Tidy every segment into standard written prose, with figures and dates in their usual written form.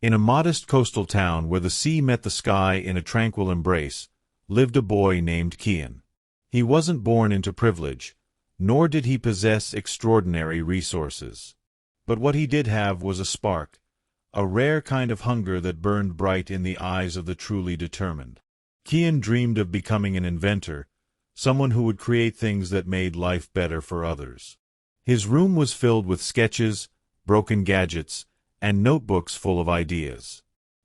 In a modest coastal town where the sea met the sky in a tranquil embrace, lived a boy named Kian. He wasn't born into privilege, nor did he possess extraordinary resources. But what he did have was a spark, a rare kind of hunger that burned bright in the eyes of the truly determined. Kian dreamed of becoming an inventor, someone who would create things that made life better for others. His room was filled with sketches, broken gadgets, and notebooks full of ideas.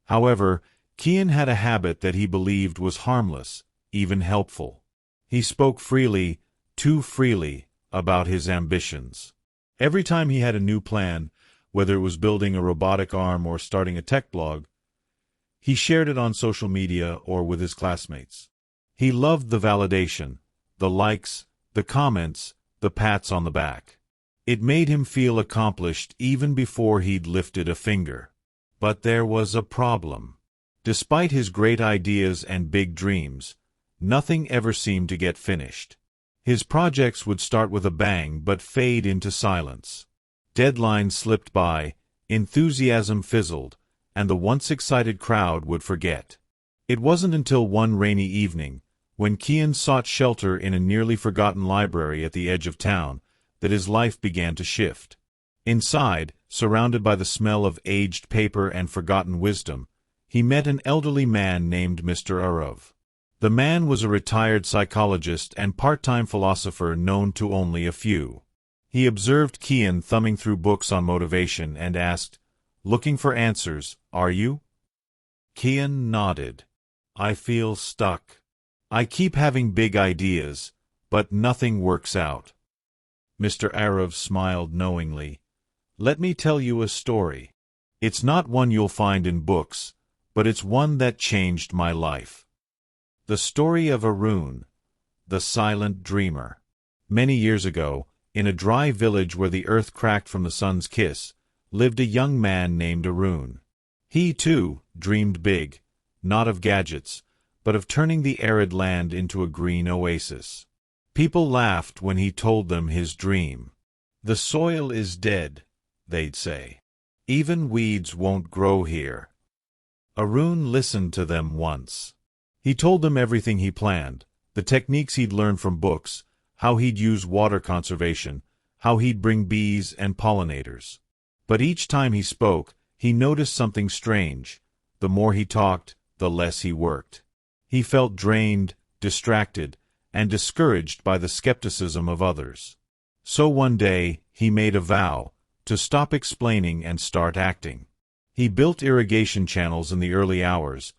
However, Kian had a habit that he believed was harmless, even helpful. He spoke freely, too freely, about his ambitions. Every time he had a new plan, whether it was building a robotic arm or starting a tech blog, he shared it on social media or with his classmates. He loved the validation, the likes, the comments, the pats on the back. It made him feel accomplished even before he'd lifted a finger. But there was a problem. Despite his great ideas and big dreams, nothing ever seemed to get finished. His projects would start with a bang but fade into silence. Deadlines slipped by, enthusiasm fizzled, and the once excited crowd would forget. It wasn't until one rainy evening, when Kian sought shelter in a nearly forgotten library at the edge of town, that his life began to shift. Inside, surrounded by the smell of aged paper and forgotten wisdom, he met an elderly man named Mr. Arav. The man was a retired psychologist and part-time philosopher known to only a few. He observed Kian thumbing through books on motivation and asked, "Looking for answers, are you?" Kian nodded. "I feel stuck. I keep having big ideas, but nothing works out." Mr. Arav smiled knowingly. "Let me tell you a story. It's not one you'll find in books, but it's one that changed my life. The story of Arun, the silent dreamer. Many years ago, in a dry village where the earth cracked from the sun's kiss, lived a young man named Arun. He, too, dreamed big, not of gadgets, but of turning the arid land into a green oasis. People laughed when he told them his dream. "The soil is dead," they'd say. "Even weeds won't grow here." Arun listened to them once. He told them everything he planned, the techniques he'd learned from books, how he'd use water conservation, how he'd bring bees and pollinators. But each time he spoke, he noticed something strange. The more he talked, the less he worked. He felt drained, distracted, and discouraged by the skepticism of others. So one day, he made a vow to stop explaining and start acting. He built irrigation channels in the early hours,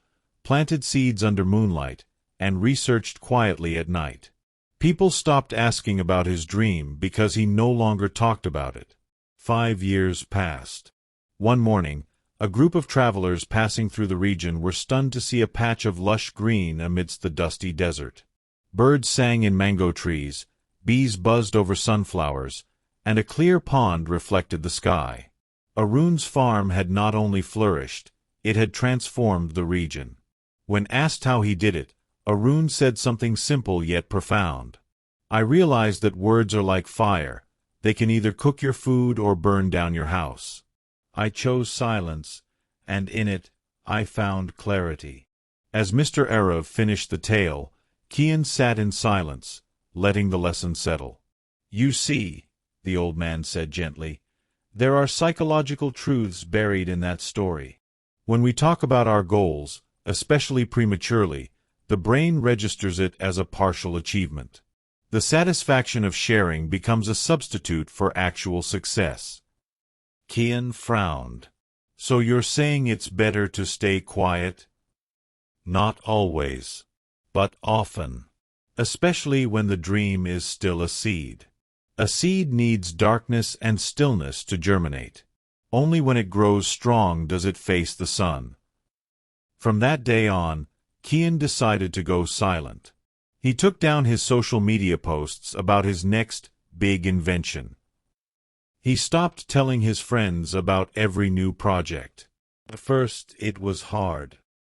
planted seeds under moonlight, and researched quietly at night. People stopped asking about his dream because he no longer talked about it. 5 years passed. One morning, a group of travelers passing through the region were stunned to see a patch of lush green amidst the dusty desert. Birds sang in mango trees, bees buzzed over sunflowers, and a clear pond reflected the sky. Arun's farm had not only flourished, it had transformed the region. When asked how he did it, Arun said something simple yet profound. "I realized that words are like fire. They can either cook your food or burn down your house. I chose silence, and in it, I found clarity." As Mr. Arav finished the tale, Kian sat in silence, letting the lesson settle. "You see," the old man said gently, "there are psychological truths buried in that story. When we talk about our goals, especially prematurely, the brain registers it as a partial achievement. The satisfaction of sharing becomes a substitute for actual success." Kian frowned. "So you're saying it's better to stay quiet?" "Not always, but often. Especially when the dream is still a seed. A seed needs darkness and stillness to germinate. Only when it grows strong does it face the sun." From that day on, Kian decided to go silent. He took down his social media posts about his next big invention. He stopped telling his friends about every new project. At first, it was hard.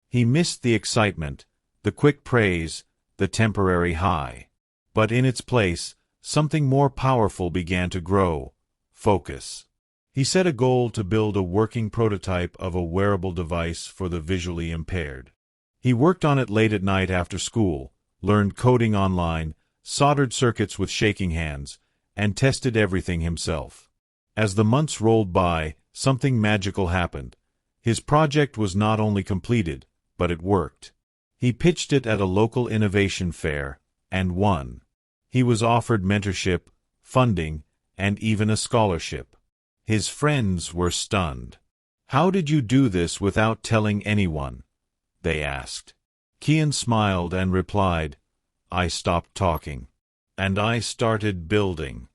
He missed the excitement, the quick praise, the temporary high. But in its place, something more powerful began to grow: focus. He set a goal to build a working prototype of a wearable device for the visually impaired. He worked on it late at night after school, learned coding online, soldered circuits with shaking hands, and tested everything himself. As the months rolled by, something magical happened. His project was not only completed, but it worked. He pitched it at a local innovation fair, and won. He was offered mentorship, funding, and even a scholarship. His friends were stunned. "How did you do this without telling anyone?" they asked. Kian smiled and replied, "I stopped talking. And I started building."